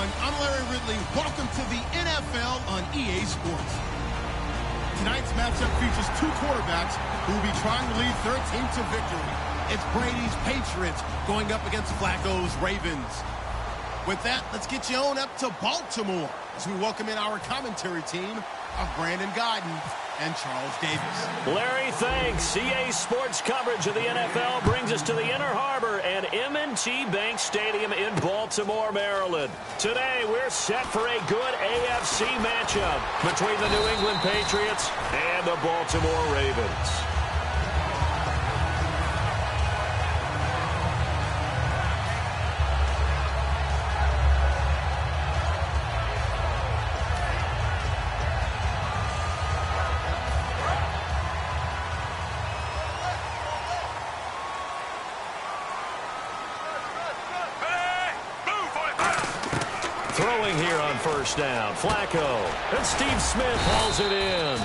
everyone. I'm Larry Ridley. Welcome to the NFL on EA Sports. Tonight's matchup features two quarterbacks who will be trying to lead their team to victory. It's Brady's Patriots going up against Flacco's Ravens. With that, let's get you on up to Baltimore as we welcome in our commentary team of Brandon Godden and Charles Davis. Larry, thanks. EA Sports coverage of the NFL brings us to the Inner Harbor and M&T Bank Stadium in Baltimore, Maryland. Today, we're set for a good AFC matchup between the New England Patriots and the Baltimore Ravens. Throwing here on first down, Flacco. And Steve Smith hauls it in.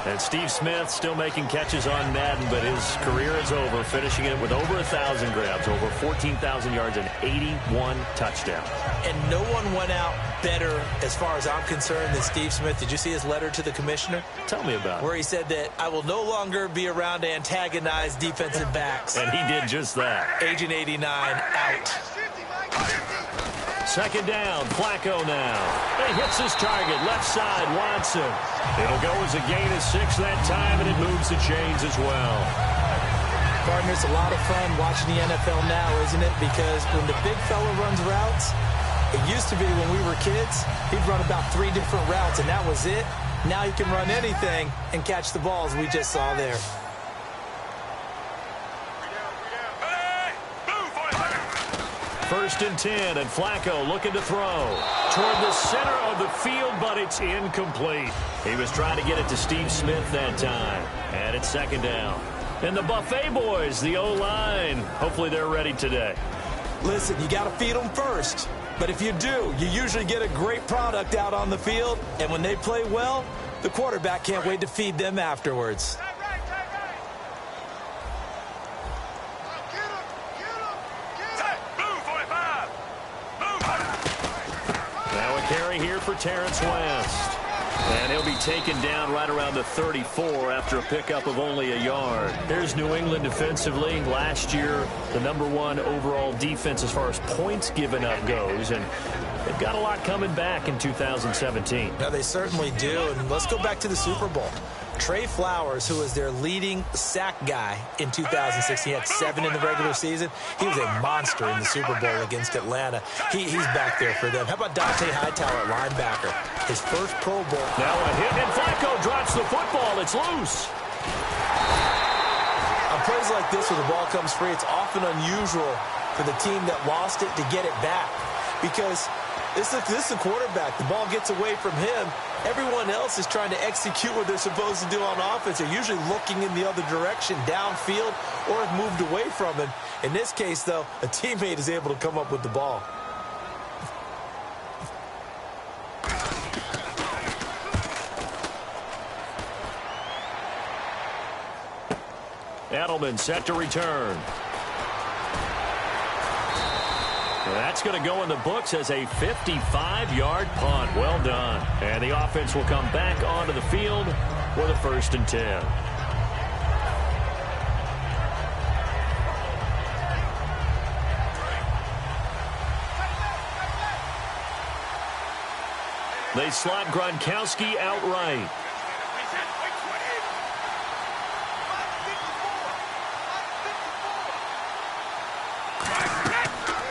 And Steve Smith still making catches on Madden, but his career is over, finishing it with over 1,000 grabs, over 14,000 yards, and 81 touchdowns. And no one went out better, as far as I'm concerned, than Steve Smith. Did you see his letter to the commissioner? Tell me about it. Where he said that I will no longer be around to antagonize defensive backs. And he did just that. Agent 89 out. Second down, Flacco now. He hits his target, left side, Watson. It'll go as a gain of 6 that time, and it moves the chains as well. Partner, it's a lot of fun watching the NFL now, isn't it? Because when the big fella runs routes, it used to be when we were kids, he'd run about 3 different routes, and that was it. Now he can run anything and catch the balls we just saw there. First and 10, and Flacco looking to throw toward the center of the field, but it's incomplete. He was trying to get it to Steve Smith that time, and it's second down. And the Buffet boys, the O-line, hopefully they're ready today. Listen, you got to feed them first. But if you do, you usually get a great product out on the field, and when they play well, the quarterback can't wait to feed them afterwards. Carry here for Terrence West. And he'll be taken down right around the 34 after a pickup of only a yard. Here's New England defensively. Last year, the #1 overall defense as far as points given up goes. And they've got a lot coming back in 2017. Yeah, they certainly do. And let's go back to the Super Bowl. Trey Flowers, who was their leading sack guy in 2016, he had 7 in the regular season. He was a monster in the Super Bowl against Atlanta. He's back there for them. How about Dante Hightower at linebacker? His first Pro Bowl. Now a hit, and Flacco drops the football. It's loose. On plays like this where the ball comes free, it's often unusual for the team that lost it to get it back. Because this is a quarterback. The ball gets away from him. Everyone else is trying to execute what they're supposed to do on offense. They're usually looking in the other direction, downfield, or have moved away from him. In this case, though, a teammate is able to come up with the ball. Edelman set to return. That's going to go in the books as a 55-yard punt. Well done. And the offense will come back onto the field for the first and 10. They slot Gronkowski outright.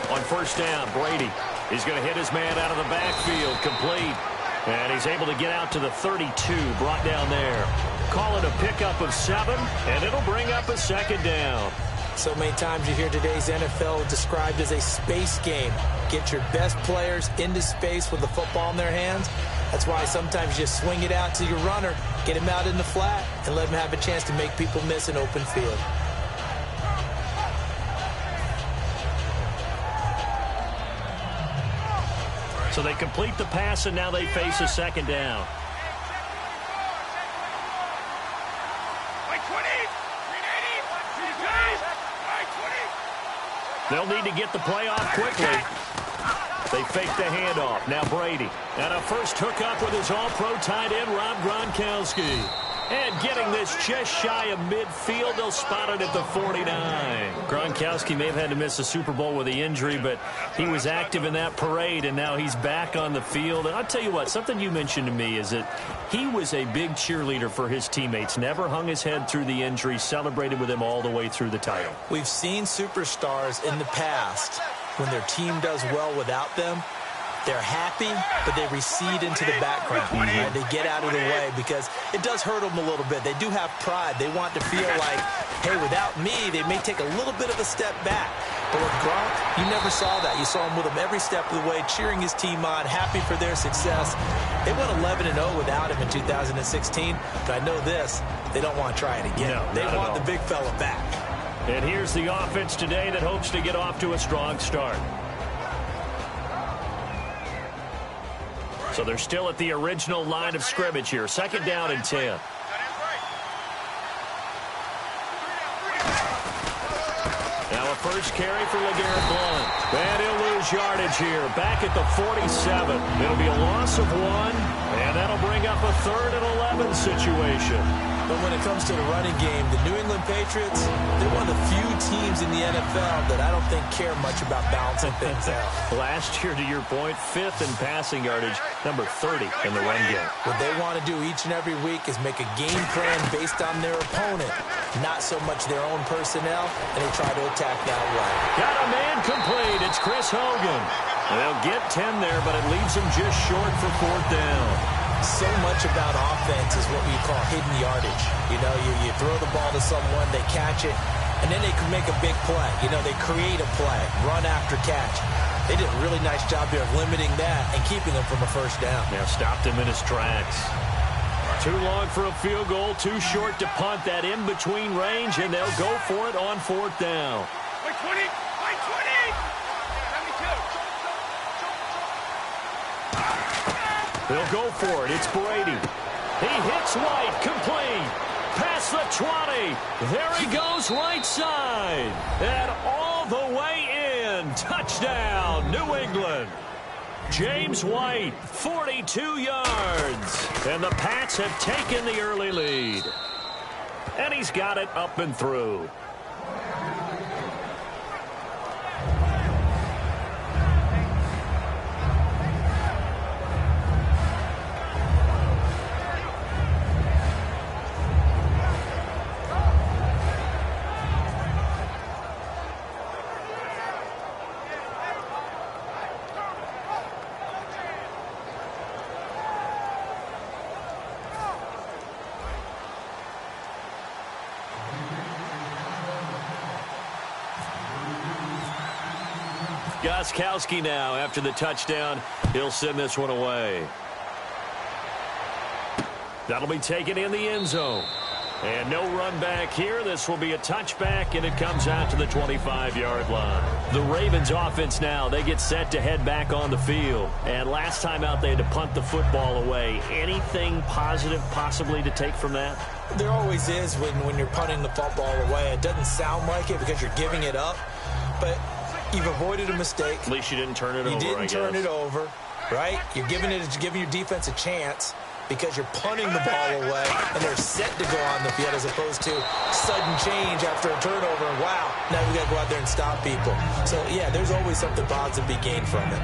On first down, Brady is going to hit his man out of the backfield, complete. And he's able to get out to the 32, brought down there. Call it a pickup of 7, and it'll bring up a second down. So many times you hear today's NFL described as a space game. Get your best players into space with the football in their hands. That's why sometimes you just swing it out to your runner, get him out in the flat, and let him have a chance to make people miss an open field. So they complete the pass, and now they face a second down. They'll need to get the play off quickly. They fake the handoff. Now Brady. And a first hookup with his all-pro tight end, Rob Gronkowski. And getting this just shy of midfield, they'll spot it at the 49. Gronkowski may have had to miss a Super Bowl with the injury, but he was active in that parade, and now he's back on the field. And I'll tell you what, something you mentioned to me is that he was a big cheerleader for his teammates, never hung his head through the injury, celebrated with them all the way through the title. We've seen superstars in the past, when their team does well without them, they're happy, but they recede into the background. Right? They get out of the way because it does hurt them a little bit. They do have pride. They want to feel like, hey, without me, they may take a little bit of a step back. But with Gronk, you never saw that. You saw him with him every step of the way, cheering his team on, happy for their success. They went 11-0 without him in 2016, but I know this, they don't want to try it again. No, they want the big fella back. And here's the offense today that hopes to get off to a strong start. So they're still at the original line of scrimmage here. 2nd down and 10. Now a first carry for LeGarrette Blount. And he'll lose yardage here. Back at the 47. It'll be a loss of 1. And that'll bring up a 3rd and 11 situation. But when it comes to the running game, the New England Patriots, they're one of the few teams in the NFL that I don't think care much about balancing things out. Last year, to your point, 5th in passing yardage, number 30 in the run game. What they want to do each and every week is make a game plan based on their opponent, not so much their own personnel, and they try to attack that way. Got a man complete. It's Chris Hogan. They'll get 10 there, but it leaves them just short for 4th down. So much about offense is what we call hidden yardage. You know, you throw the ball to someone, they catch it, and then they can make a big play. You know, they create a play, run after catch. They did a really nice job here of limiting that and keeping him from a first down. Now stopped him in his tracks. Too long for a field goal, too short to punt. That in-between range, and they'll go for it on 4th down. By 20! By 20! 72! They'll go for it. It's Brady. He hits White. Complete. Past the 20. There he goes right side. And all the way in. Touchdown, New England. James White, 42 yards. And the Pats have taken the early lead. And he's got it up and through. Gostkowski now after the touchdown. He'll send this one away. That'll be taken in the end zone. And no run back here. This will be a touchback, and it comes out to the 25-yard line. The Ravens offense now, they get set to head back on the field. And last time out, they had to punt the football away. Anything positive possibly to take from that? There always is when you're punting the football away. It doesn't sound like it because you're giving it up. But you've avoided a mistake. At least you didn't turn it over, I guess. You didn't turn it over, right? You're giving your defense a chance because you're punting the ball away, and they're set to go on the field as opposed to sudden change after a turnover. And wow, now we got to go out there and stop people. So, yeah, there's always something positive to be gained from it.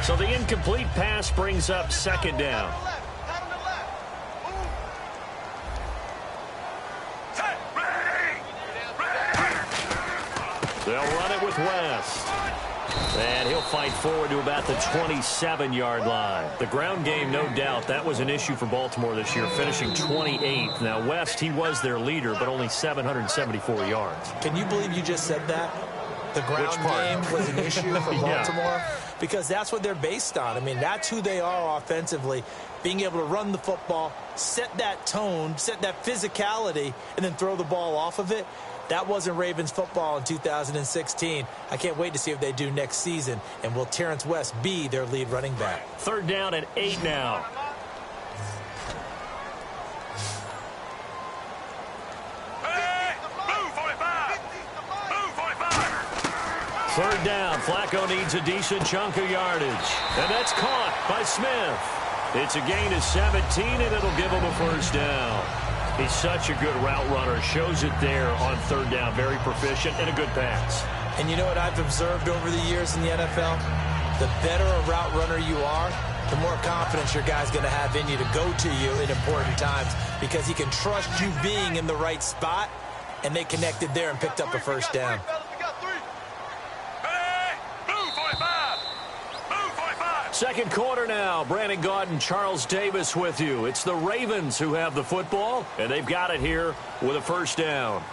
So the incomplete pass brings up 2nd down. They'll run it with West. And he'll fight forward to about the 27-yard line. The ground game, no doubt, that was an issue for Baltimore this year, finishing 28th. Now, West, he was their leader, but only 774 yards. Can you believe you just said that? The ground game was an issue for Baltimore? Yeah. Because that's what they're based on. I mean, that's who they are offensively. being able to run the football, set that tone, set that physicality, and then throw the ball off of it. That wasn't Ravens football in 2016. I can't wait to see what they do next season. And will Terrence West be their lead running back? 3rd down and 8 now. Hey! Move, 45! Move, 45! 3rd down. Flacco needs a decent chunk of yardage. And that's caught by Smith. It's a gain of 17, and it'll give him a 1st down. He's such a good route runner. Shows it there on 3rd down. Very proficient and a good pass. And you know what I've observed over the years in the NFL? The better a route runner you are, the more confidence your guy's going to have in you to go to you in important times because he can trust you being in the right spot, and they connected there and picked up a 1st down. Hey! Move, 45! Move, 45! 2nd quarter now. Brandon Gaudin and Charles Davis with you. It's the Ravens who have the football, and they've got it here with a 1st down.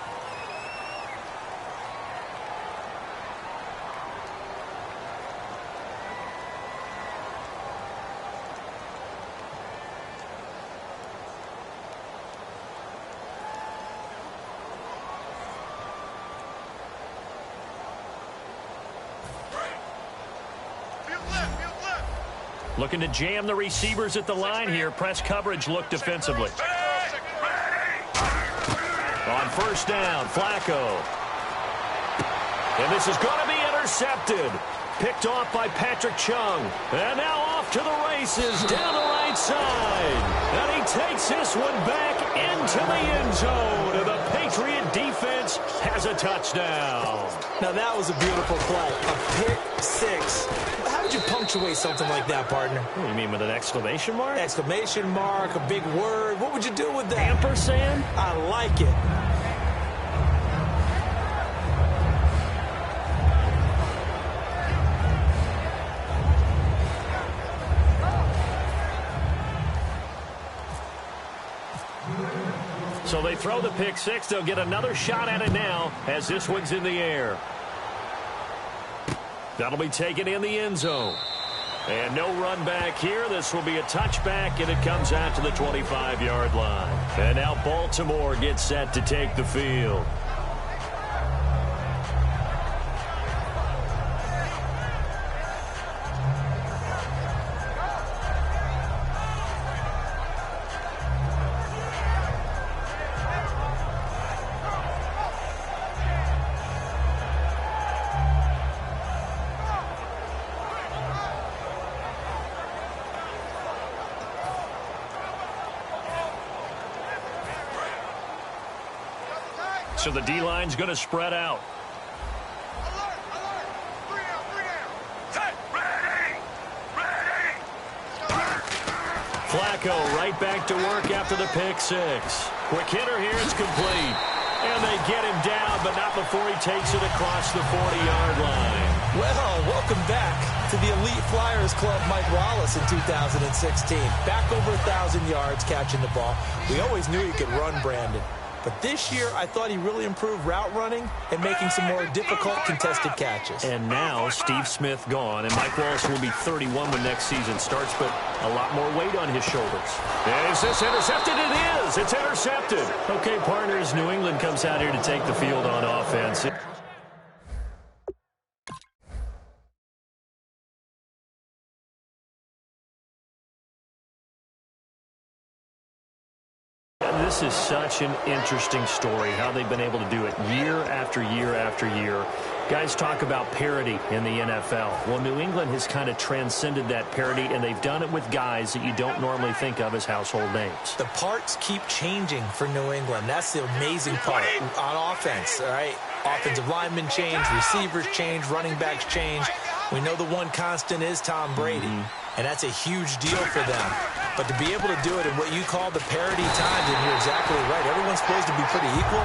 Looking to jam the receivers at the line here. Press coverage look defensively. On 1st down, Flacco. And this is going to be intercepted. Picked off by Patrick Chung. And now off to the races down the right side. And he takes this one back into the end zone. And the Patriot defense has a touchdown. Now that was a beautiful play. A pick 6. How would you punctuate something like that, partner? What do you mean, with an exclamation mark? Exclamation mark, a big word. What would you do with that? Ampersand? I like it. So they throw the pick 6. They'll get another shot at it now as this one's in the air. That'll be taken in the end zone. And no run back here. This will be a touchback, and it comes out to the 25-yard line. And now Baltimore gets set to take the field. So the D-line's going to spread out. Flacco right back to work after the pick 6. Quick hitter here is complete. And they get him down, but not before he takes it across the 40-yard line. Well, welcome back to the Elite Flyers Club, Mike Wallace, in 2016. Back over 1,000 yards catching the ball. We always knew he could run, Brandon. But this year, I thought he really improved route running and making some more difficult contested catches. And now Steve Smith gone, and Mike Wallace will be 31 when next season starts, but a lot more weight on his shoulders. Is this intercepted? It is. It's intercepted. Okay, partners, New England comes out here to take the field on offense. This is such an interesting story, how they've been able to do it year after year after year. Guys talk about parity in the NFL. Well, New England has kind of transcended that parity, and they've done it with guys that you don't normally think of as household names. The parts keep changing for New England. That's the amazing part on offense, all right? Offensive linemen change, receivers change, running backs change. We know the one constant is Tom Brady, and that's a huge deal for them. But to be able to do it in what you call the parity times, and you're exactly right, everyone's supposed to be pretty equal.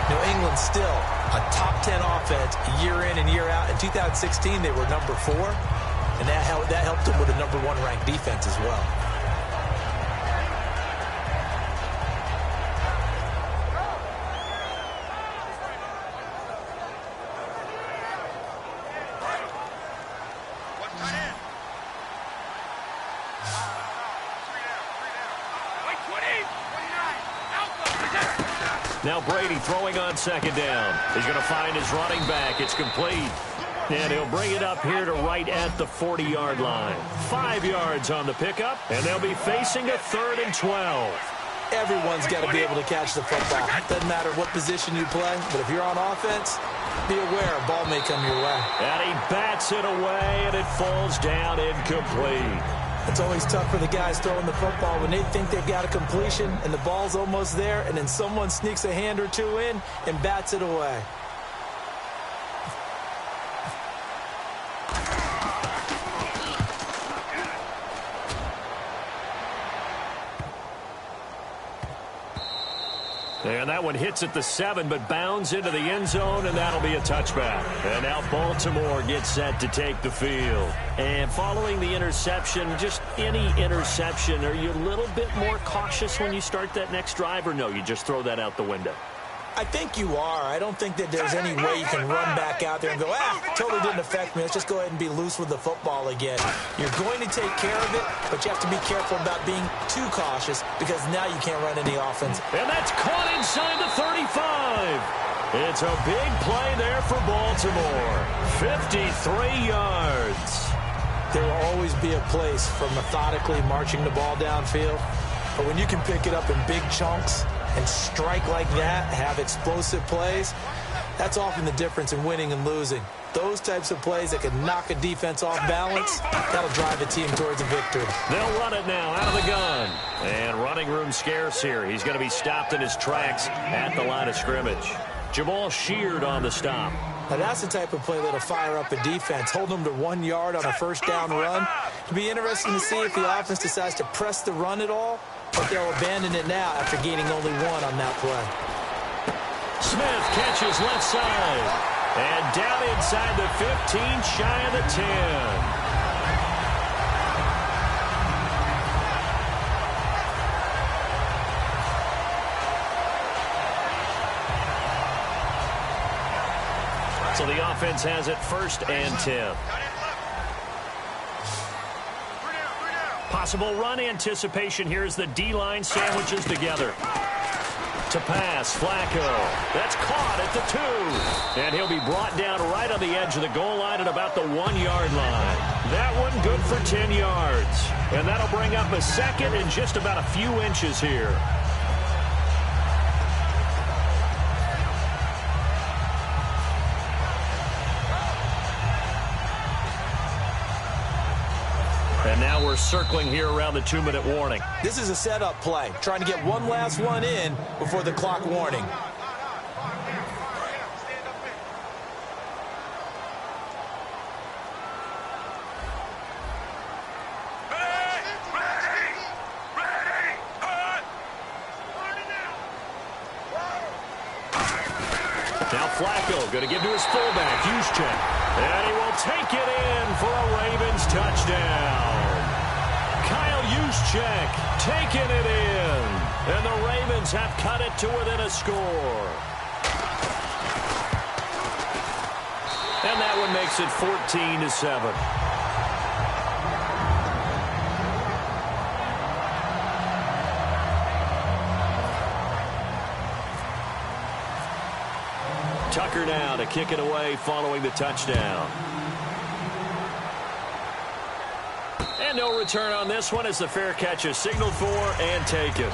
New England still a top 10 offense year in and year out. In 2016, they were number 4, and that helped them with a number 1 ranked defense as well. Now Brady throwing on second down. He's going to find his running back. It's complete. And he'll bring it up here to right at the 40-yard line. 5 yards on the pickup, and they'll be facing a 3rd and 12. Everyone's got to be able to catch the football. Doesn't matter what position you play, but if you're on offense, be aware a ball may come your way. And he bats it away, and it falls down incomplete. It's always tough for the guys throwing the football when they think they've got a completion and the ball's almost there, and then someone sneaks a hand or two in and bats it away. And that one hits at the 7, but bounds into the end zone, and that'll be a touchback. And now Baltimore gets set to take the field. And following the interception, just any interception, are you a little bit more cautious when you start that next drive, or no, you just throw that out the window? I think you are. I don't think that there's any way you can run back out there and go, totally didn't affect me. Let's just go ahead and be loose with the football again. You're going to take care of it, but you have to be careful about being too cautious because now you can't run any offense. And that's caught inside the 35. It's a big play there for Baltimore. 53 yards. There will always be a place for methodically marching the ball downfield, but when you can pick it up in big chunks and strike like that, have explosive plays, that's often the difference in winning and losing. Those types of plays that can knock a defense off balance, that'll drive a team towards a victory. They'll run it now out of the gun. And running room scarce here. He's going to be stopped in his tracks at the line of scrimmage. Jamal Sheard on the stop. Now that's the type of play that'll fire up a defense. Hold them to 1 yard on a first down run. It'll be interesting to see if the offense decides to press the run at all, but they'll abandon it now after gaining only 1 on that play. Smith catches left side. And down inside the 15, shy of the 10. So the offense has it 1st and 10. Possible run anticipation here as the D-line sandwiches together. To pass, Flacco. That's caught at the 2. And he'll be brought down right on the edge of the goal line at about the 1-yard line. That one good for 10 yards. And that'll bring up a 2nd and just about a few inches here. And now we're circling here around the 2-minute warning. This is a setup play, trying to get one last one in before the clock warning. Now Flacco going to give to his fullback, Juszczyk. And he will take it in for a Ravens touchdown. Kyle Juszczyk taking it in. And the Ravens have cut it to within a score. And that one makes it 14-7. Tucker now to kick it away following the touchdown. And no return on this one as the fair catch is signaled for and taken.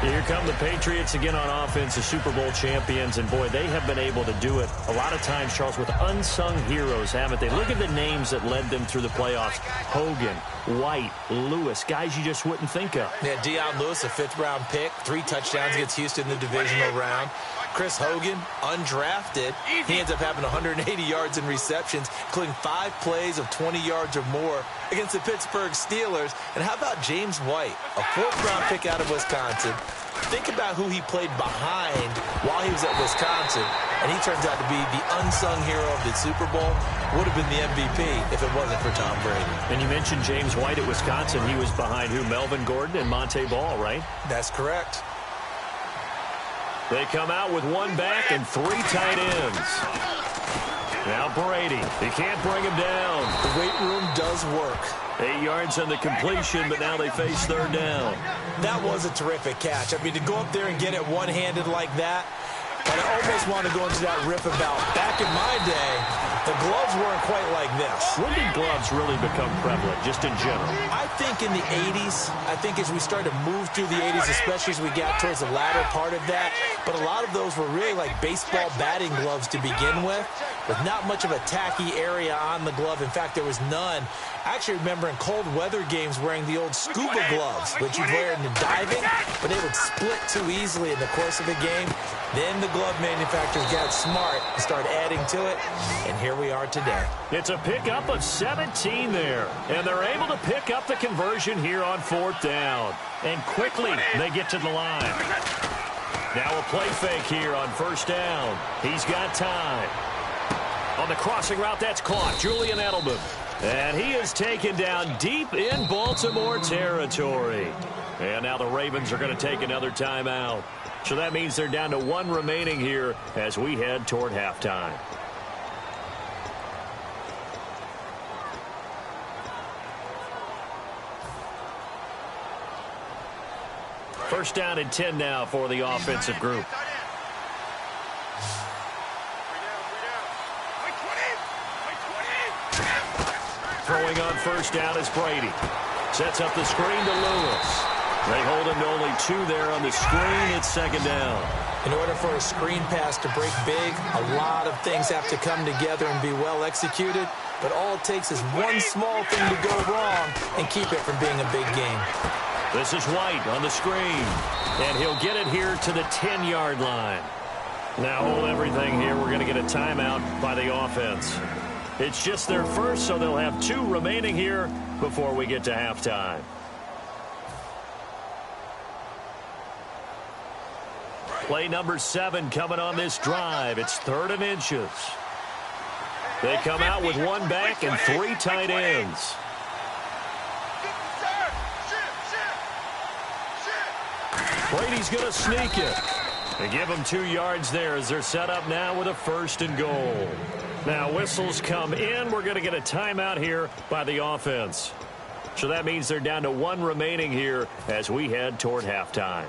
Here come the Patriots again on offense, the Super Bowl champions. And, boy, they have been able to do it a lot of times, Charles, with unsung heroes, haven't they? Look at the names that led them through the playoffs. Hogan, White, Lewis, guys you just wouldn't think of. Yeah, Deion Lewis, a 5th-round pick, 3 touchdowns against Houston in the divisional round. Chris Hogan, undrafted. He ends up having 180 yards in receptions, including 5 plays of 20 yards or more against the Pittsburgh Steelers. And how about James White, a 4th-round pick out of Wisconsin? Think about who he played behind while he was at Wisconsin, and he turns out to be the unsung hero of the Super Bowl. Would have been the MVP if it wasn't for Tom Brady. And you mentioned James White at Wisconsin. He was behind who? Melvin Gordon and Monte Ball, right? That's correct. They come out with 1 back and 3 tight ends. Now Brady. He can't bring him down. The weight room does work. 8 yards on the completion, but now they face 3rd down. That was a terrific catch. I mean, to go up there and get it one-handed like that, And I almost want to go into that riff about back in my day, the gloves weren't quite like this. When did gloves really become prevalent, just in general? I think in the 80s. I think as we started to move through the 80s, especially as we got towards the latter part of that. But a lot of those were really like baseball batting gloves to begin with not much of a tacky area on the glove. In fact, there was none. I actually remember in cold weather games wearing the old scuba gloves, which you'd wear in the diving, but they would split too easily in the course of a game. Then the glove manufacturers got smart and started adding to it, and here we are today. It's a pickup of 17 there, and they're able to pick up the conversion here on 4th down. And quickly, they get to the line. Now a play fake here on 1st down. He's got time. On the crossing route, that's caught. Julian Edelman. And he is taken down deep in Baltimore territory. And now the Ravens are going to take another timeout. So that means they're down to 1 remaining here as we head toward halftime. First down and 10 now for the offensive group. Throwing on 1st down is Brady. Sets up the screen to Lewis. They hold him to only 2 there on the screen. It's 2nd down. In order for a screen pass to break big, a lot of things have to come together and be well executed. But all it takes is one small thing to go wrong and keep it from being a big game. This is White on the screen. And he'll get it here to the 10-yard line. Now hold everything here. We're going to get a timeout by the offense. It's just their first, so they'll have 2 remaining here before we get to halftime. Play number 7 coming on this drive. It's 3rd and inches. They come out with 1 back and 3 tight ends. Brady's going to sneak it. They give them 2 yards there as they're set up now with a 1st and goal. Now whistles come in. We're going to get a timeout here by the offense. So that means they're down to 1 remaining here as we head toward halftime.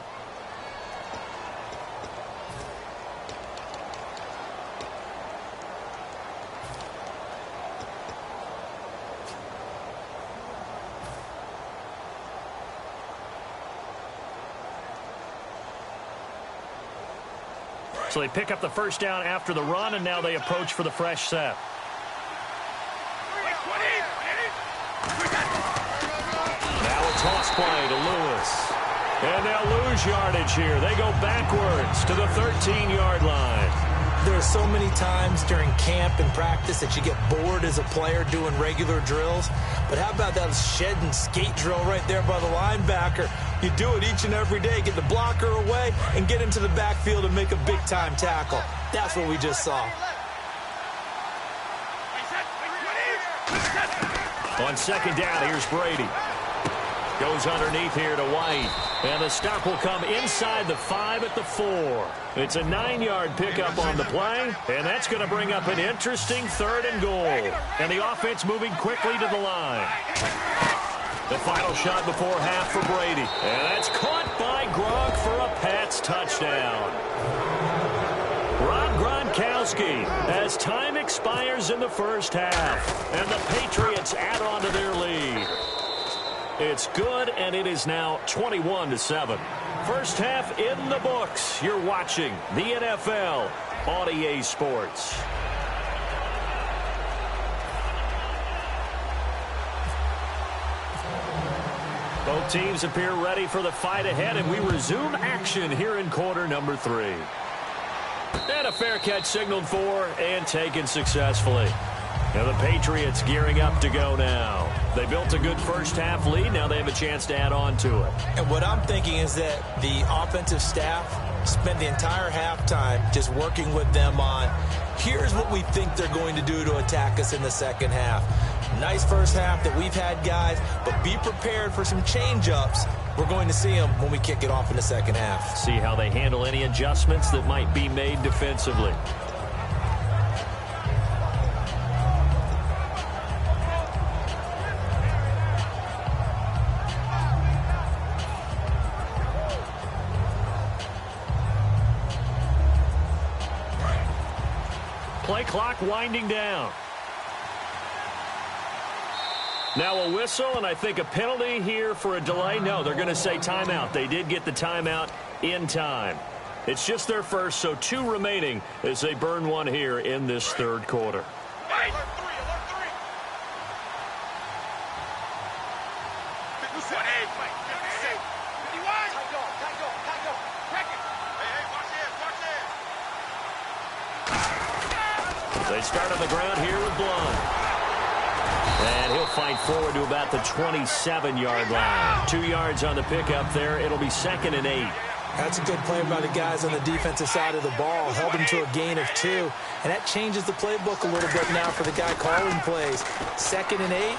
So they pick up the 1st down after the run, and now they approach for the fresh set. Now a toss play to Lewis. And they'll lose yardage here. They go backwards to the 13-yard line. There are so many times during camp and practice that you get bored as a player doing regular drills. But how about that shed and skate drill right there by the linebacker? You do it each and every day. Get the blocker away and get into the backfield and make a big-time tackle. That's what we just saw. On 2nd down, here's Brady. Goes underneath here to White. And the stop will come inside the 5 at the 4. It's a 9-yard pickup on the play, and that's going to bring up an interesting 3rd and goal. And the offense moving quickly to the line. The final shot before half for Brady. And that's caught by Gronk for a Pats touchdown. Rob Gronkowski as time expires in the 1st half. And the Patriots add on to their lead. It's good, and it is now 21-7. First half in the books. You're watching the NFL on EA Sports. Both teams appear ready for the fight ahead, and we resume action here in quarter number 3. And a fair catch signaled for and taken successfully. Now the Patriots gearing up to go now. They built a good first half lead. Now they have a chance to add on to it. And what I'm thinking is that the offensive staff spent the entire halftime just working with them on, here's what we think they're going to do to attack us in the second half. Nice first half that we've had, guys, but be prepared for some change-ups. We're going to see them when we kick it off in the second half. See how they handle any adjustments that might be made defensively. play clock winding down. Now a whistle, and I think a penalty here for a delay. No, they're going to say timeout. They did get the timeout in time. It's just their first, so 2 remaining as they burn one here in this third quarter. They start on the ground here with Blunt. And he'll fight forward to about the 27-yard line. 2 yards on the pickup there. It'll be 2nd and 8. That's a good play by the guys on the defensive side of the ball. Held them to a gain of 2. And that changes the playbook a little bit now for the guy calling plays. 2nd and 8.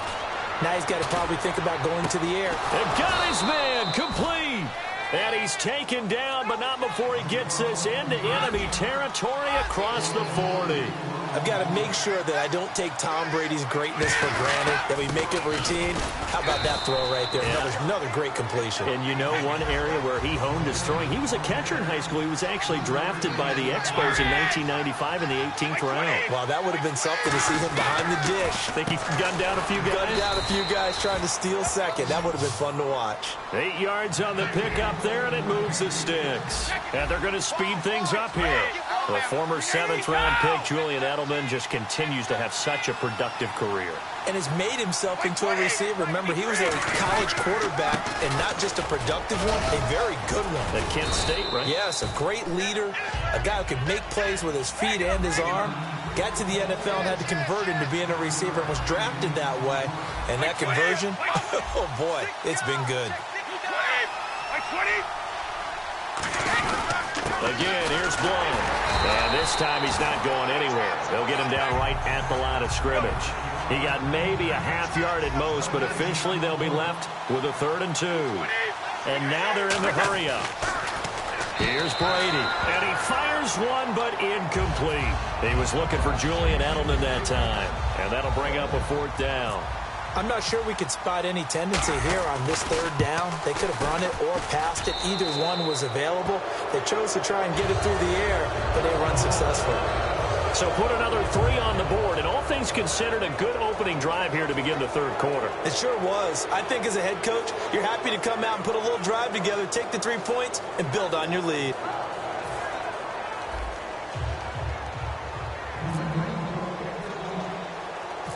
Now he's got to probably think about going to the air. And got his man complete. And he's taken down, but not before he gets this into enemy territory across the 40. I've got to make sure that I don't take Tom Brady's greatness for granted, that we make it routine. How about that throw right there? Yeah. Another great completion. And you know one area where he honed his throwing, he was a catcher in high school. He was actually drafted by the Expos in 1995 in the 18th round. Wow, that would have been something to see him behind the dish. Think he gunned down a few guys? Gunned down a few guys trying to steal second. That would have been fun to watch. 8 yards on the pickup there, and it moves the sticks. And they're going to speed things up here. The former 7th-round pick, Julian Edelman, just continues to have such a productive career. And has made himself into a receiver. Remember, he was a college quarterback, and not just a productive one, a very good one. At Kent State, right? Yes, a great leader, a guy who could make plays with his feet and his arm. Got to the NFL and had to convert into being a receiver and was drafted that way. And that conversion, oh boy, it's been good. Again, here's Blunt. And this time he's not going anywhere. They'll get him down right at the line of scrimmage. He got maybe a half yard at most, but officially they'll be left with a 3rd and 2. And now they're in the hurry-up. Here's Brady. And he fires one, but incomplete. He was looking for Julian Edelman that time. And that'll bring up a 4th down. I'm not sure we could spot any tendency here on this 3rd down. They could have run it or passed it. Either one was available. They chose to try and get it through the air, but they were unsuccessful. So put another 3 on the board, and all things considered, a good opening drive here to begin the third quarter. It sure was. I think as a head coach, you're happy to come out and put a little drive together, take the 3 points, and build on your lead.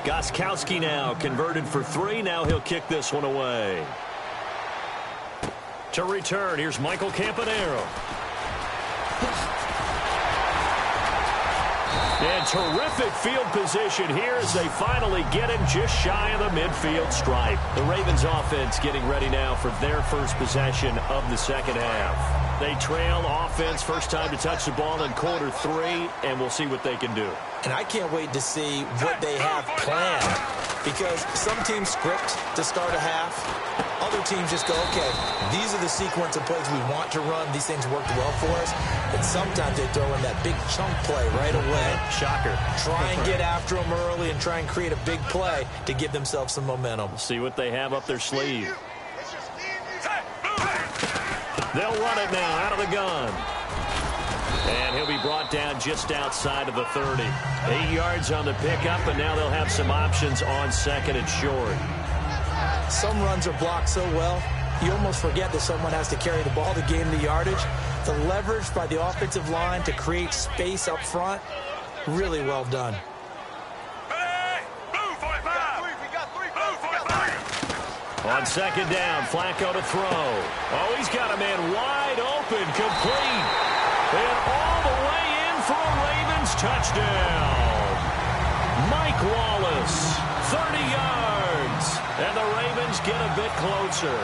Gostkowski now converted for 3. Now he'll kick this one away. To return, here's Michael Campanaro. And terrific field position here as they finally get him just shy of the midfield stripe. The Ravens offense getting ready now for their first possession of the second half. They trail offense, first time to touch the ball in quarter 3, and we'll see what they can do. And I can't wait to see what they have planned, because some teams script to start a half. Other teams just go, okay, these are the sequence of plays we want to run. These things worked well for us. And sometimes they throw in that big chunk play right away. Shocker. Try and get after them early and try and create a big play to give themselves some momentum. See what they have up their sleeve. They'll run it now out of the gun. And he'll be brought down just outside of the 30. 8 yards on the pickup, and now they'll have some options on 2nd and short. Some runs are blocked so well, you almost forget that someone has to carry the ball to gain the yardage. The leverage by the offensive line to create space up front, really well done. On 2nd down, Flacco to throw. Oh, he's got a man wide open, complete. And all the way in for a Ravens touchdown. Mike Wallace, 30 yards. And the Ravens get a bit closer.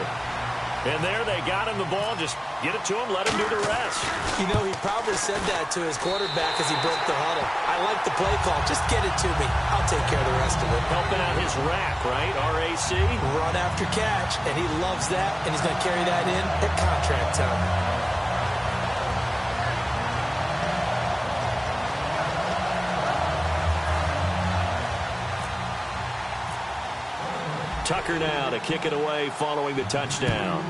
And there they got him the ball. Just get it to him, let him do the rest. You know, he probably said that to his quarterback as he broke the huddle. I like the play call. Just get it to me. I'll take care of the rest of it. Helping out his rack, right? RAC. Run after catch, and he loves that, and he's going to carry that in at contract time. Tucker now to kick it away following the touchdown.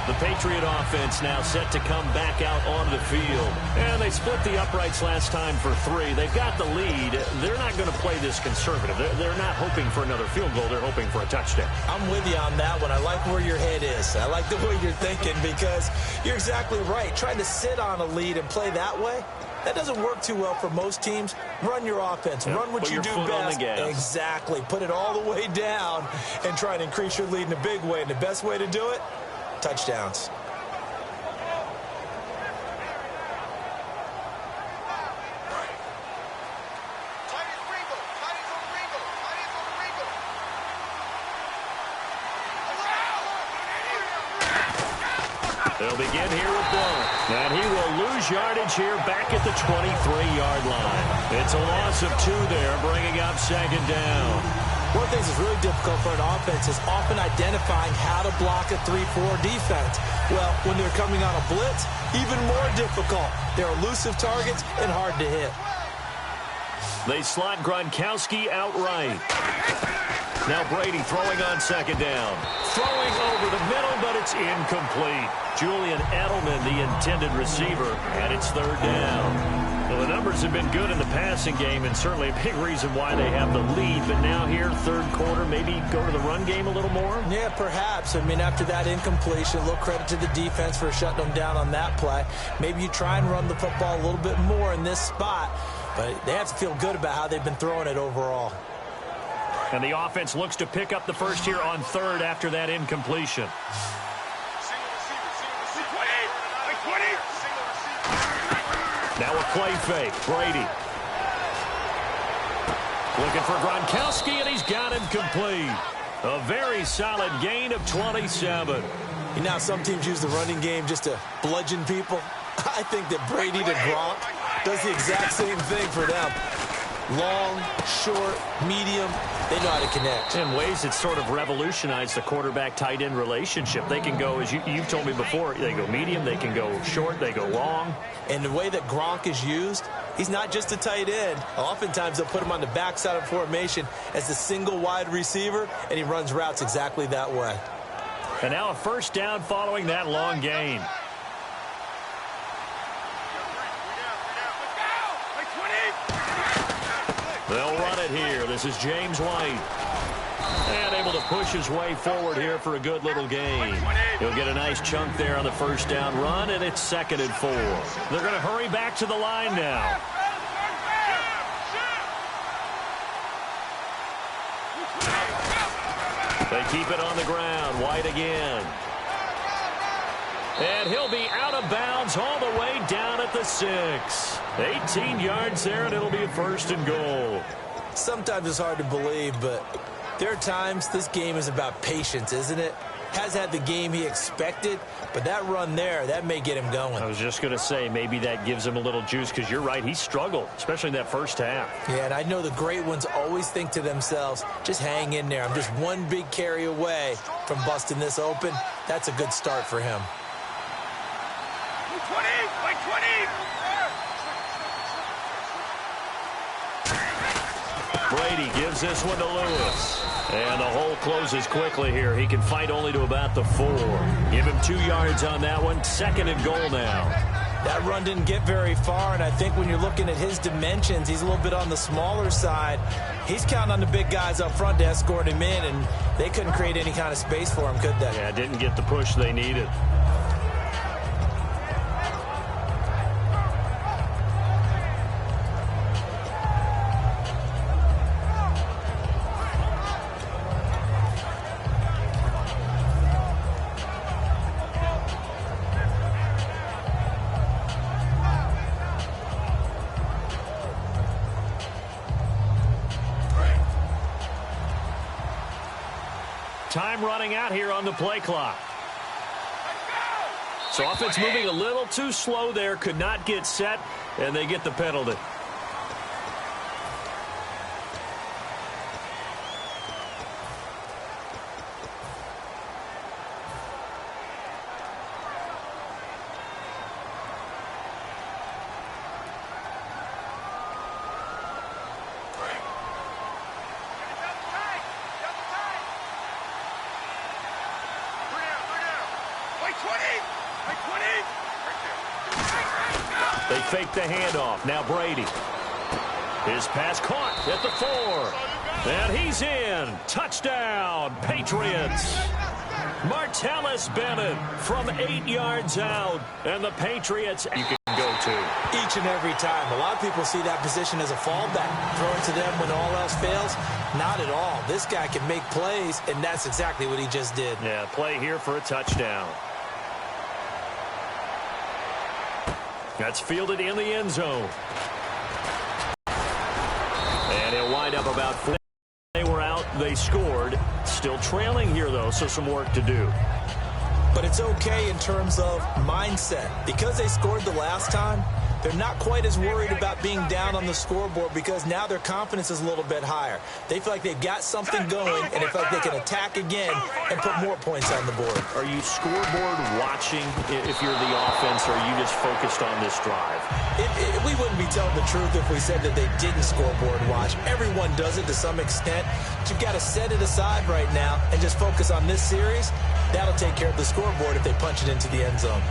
The Patriot offense now set to come back out onto the field. And they split the uprights last time for 3. They've got the lead. They're not going to play this conservative. They're not hoping for another field goal. They're hoping for a touchdown. I'm with you on that one. I like where your head is. I like the way you're thinking because you're exactly right. Trying to sit on a lead and play that way, that doesn't work too well for most teams. Run your offense. Run what you do best. Exactly. Put it all the way down and try and increase your lead in a big way. And the best way to do it, touchdowns. They'll begin here with Blunt. And he will lose yardage here back at the 23-yard line. It's a loss of 2 there, bringing up 2nd down. One of the things that's really difficult for an offense is often identifying how to block a 3-4 defense. Well, when they're coming on a blitz, even more difficult. They're elusive targets and hard to hit. They slot Gronkowski outright. Now Brady throwing on 2nd down. Throwing over the middle, but it's incomplete. Julian Edelman, the intended receiver, and it's 3rd down. Well, the numbers have been good in the passing game, and certainly a big reason why they have the lead. But now here, 3rd quarter, maybe go to the run game a little more? Yeah, perhaps. I mean, after that incompletion, a little credit to the defense for shutting them down on that play. Maybe you try and run the football a little bit more in this spot, but they have to feel good about how they've been throwing it overall. And the offense looks to pick up the first here on 3rd after that incompletion. Now a play fake. Brady. Looking for Gronkowski, and he's got him complete. A very solid gain of 27. You know, some teams use the running game just to bludgeon people. I think that Brady to Gronk does the exact same thing for them. Long, short, medium, they know how to connect. In ways that sort of revolutionized the quarterback-tight end relationship. They can go, as you've told me before, they go medium, they can go short, they go long. And the way that Gronk is used, he's not just a tight end. Oftentimes they'll put him on the backside of formation as the single wide receiver, and he runs routes exactly that way. And now a 1st down following that long gain. They'll run it here. This is James White. And able to push his way forward here for a good little gain. He'll get a nice chunk there on the 1st down run, and it's 2nd and 4. They're going to hurry back to the line now. They keep it on the ground. White again. And he'll be out of bounds all the way down at the 6. 18 yards there, and it'll be a 1st and goal. Sometimes it's hard to believe, but there are times this game is about patience, isn't it? Has had the game he expected, but that run there, that may get him going. I was just going to say, maybe that gives him a little juice, because you're right, he struggled, especially in that 1st half. Yeah, and I know the great ones always think to themselves, just hang in there. I'm just one big carry away from busting this open. That's a good start for him. 20, like 20. Brady gives this one to Lewis. And the hole closes quickly here. He can fight only to about the 4. Give him 2 yards on that one. 2nd and goal now. That run didn't get very far, and I think when you're looking at his dimensions, he's a little bit on the smaller side. He's counting on the big guys up front to escort him in, and they couldn't create any kind of space for him, could they? Yeah, didn't get the push they needed. Time running out here on the play clock. So offense moving a little too slow there. Could not get set, and they get the penalty. They fake the handoff. Now Brady. His pass caught at the 4. And he's in. Touchdown, Patriots. Martellus Bennett from 8 yards out. And the Patriots you can go to. Each and every time. A lot of people see that position as a fallback. Throw it to them when all else fails. Not at all. This guy can make plays, and that's exactly what he just did. Yeah, play here for a touchdown. That's fielded in the end zone. And he'll wind up about 4. They were out. They scored. Still trailing here, though, so some work to do. But it's okay in terms of mindset. Because they scored the last time, they're not quite as worried about being down on the scoreboard because now their confidence is a little bit higher. They feel like they've got something going, and they feel like they can attack again and put more points on the board. Are you scoreboard watching if you're the offense, or are you just focused on this drive? We wouldn't be telling the truth if we said that they didn't scoreboard watch. Everyone does it to some extent. But you've got to set it aside right now and just focus on this series. That'll take care of the scoreboard if they punch it into the end zone.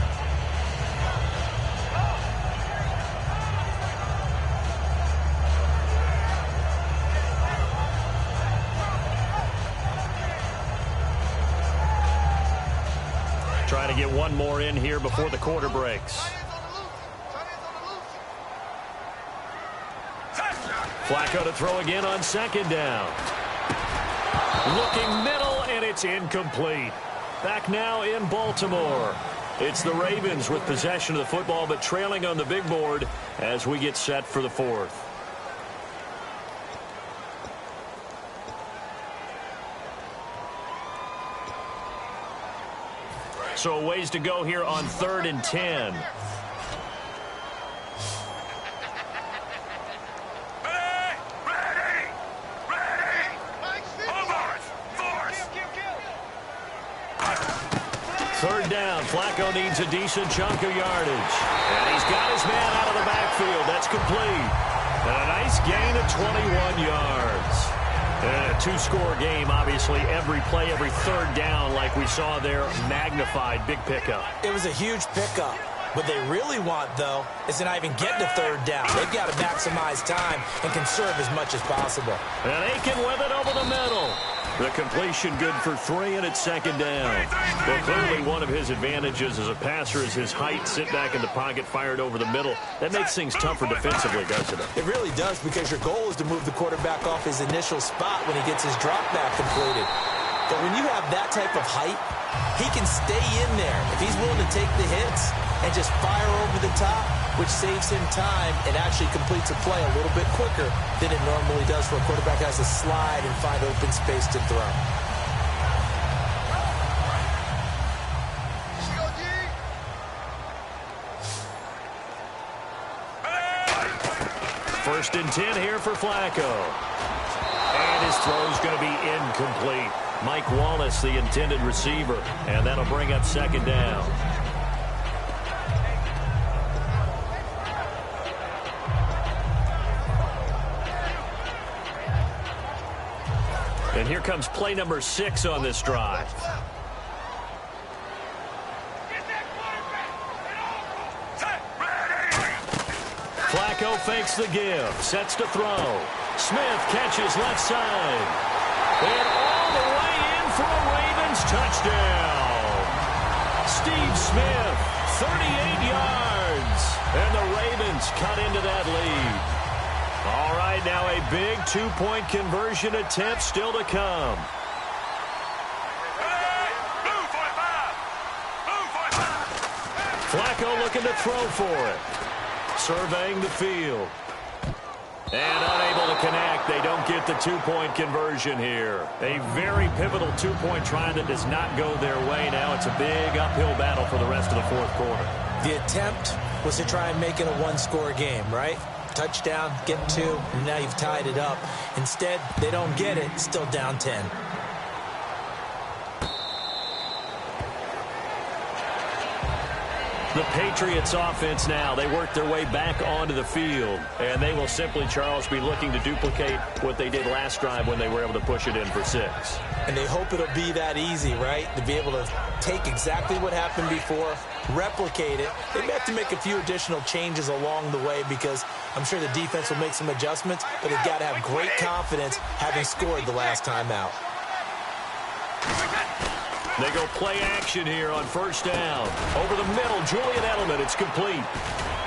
Trying to get one more in here before the quarter breaks. Flacco to throw again on second down. Looking middle, and it's incomplete. Back now in Baltimore. It's the Ravens with possession of the football, but trailing on the big board as we get set for the 4th. So a ways to go here on 3rd and 10. Third down. Flacco needs a decent chunk of yardage. And he's got his man out of the backfield. That's complete. And a nice gain of 21 yards. And a 2-score game, obviously. Every play, every third down, like we saw there, magnified. Big pickup. It was a huge pickup. What they really want, though, is to not even get to third down. They've got to maximize time and conserve as much as possible. And Aiken with it over the middle. The completion good for 3, and it's second down. Well, clearly one of his advantages as a passer is his height. Sit back in the pocket, fired over the middle. That makes things tougher defensively, doesn't it? It really does, because your goal is to move the quarterback off his initial spot when he gets his drop back completed. But when you have that type of height, he can stay in there if he's willing to take the hits and just fire over the top, which saves him time and actually completes a play a little bit quicker than it normally does for a quarterback who has to slide and find open space to throw. First and 10 here for Flacco. And his throw's going to be incomplete. Mike Wallace, the intended receiver, and that'll bring up second down. And here comes play number 6 on this drive. Flacco fakes the give, sets to throw. Smith catches left side. And all the way in for a Ravens touchdown. Steve Smith, 38 yards. And the Ravens cut into that lead. All right, now a big 2-point conversion attempt still to come. Flacco looking to throw for it. Surveying the field. And unable to connect. They don't get the 2-point conversion here. A very pivotal 2-point try that does not go their way. Now it's a big uphill battle for the rest of the 4th quarter. The attempt was to try and make it a 1-score game, right? Touchdown, get 2, and now you've tied it up. Instead, they don't get it, still down 10. The Patriots offense now, they work their way back onto the field. And they will simply, Charles, be looking to duplicate what they did last drive when they were able to push it in for 6. And they hope it'll be that easy, right? To be able to take exactly what happened before, replicate it. They may have to make a few additional changes along the way because I'm sure the defense will make some adjustments, but they've got to have great confidence having scored the last time out. They go play action here on first down. Over the middle, Julian Edelman, it's complete.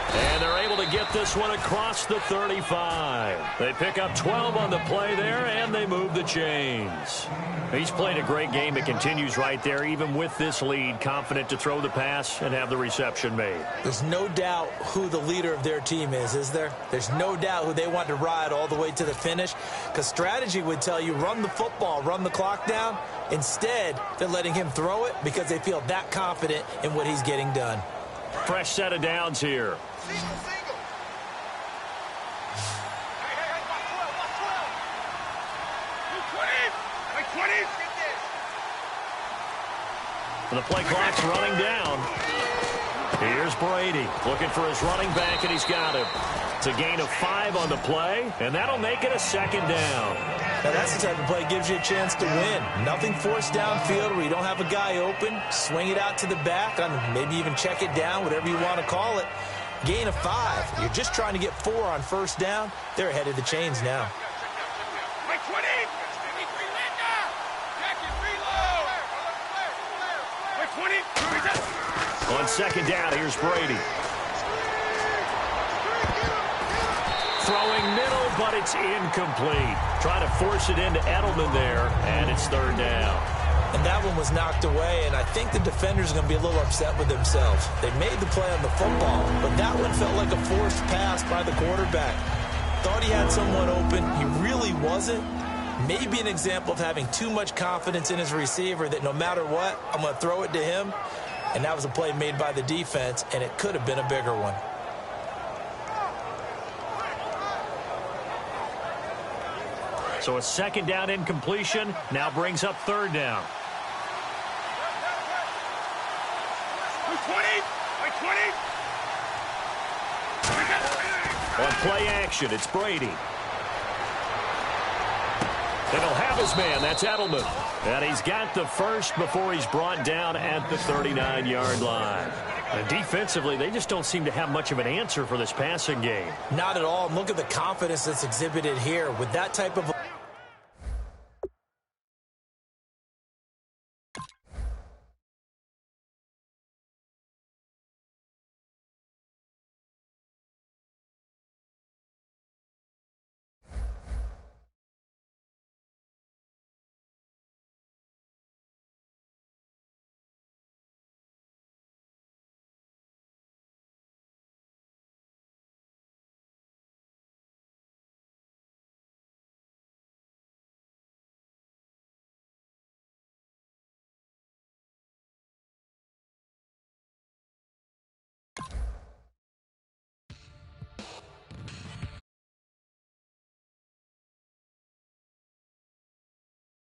And they're able to get this one across the 35. They pick up 12 on the play there, and they move the chains. He's played a great game. It continues right there, even with this lead, confident to throw the pass and have the reception made. There's no doubt who the leader of their team is there? There's no doubt who they want to ride all the way to the finish, because strategy would tell you run the football, run the clock down. Instead, they're letting him throw it because they feel that confident in what he's getting done. Fresh set of downs here. The play clock's running down. Here's Brady looking for his running back, and he's got him. It's a gain of 5 on the play, and that'll make it a second down. Now that's the type of play that gives you a chance to win. Nothing forced downfield where you don't have a guy open. Swing it out to the back, maybe even check it down, whatever you want to call it. Gain of 5. You're just trying to get 4 on first down. They're ahead of the chains now. On second down, here's Brady. Throwing middle, but it's incomplete. Trying to force it into Edelman there, and it's third down. And that one was knocked away, and I think the defenders are going to be a little upset with themselves. They made the play on the football, but that one felt like a forced pass by the quarterback. Thought he had someone open. He really wasn't. Maybe an example of having too much confidence in his receiver that no matter what, I'm going to throw it to him. And that was a play made by the defense, and it could have been a bigger one. So a second down incompletion now brings up third down. On play action, it's Brady. And he'll have his man. That's Edelman. And he's got the first before he's brought down at the 39-yard line. And defensively, they just don't seem to have much of an answer for this passing game. Not at all. And look at the confidence that's exhibited here. With that type of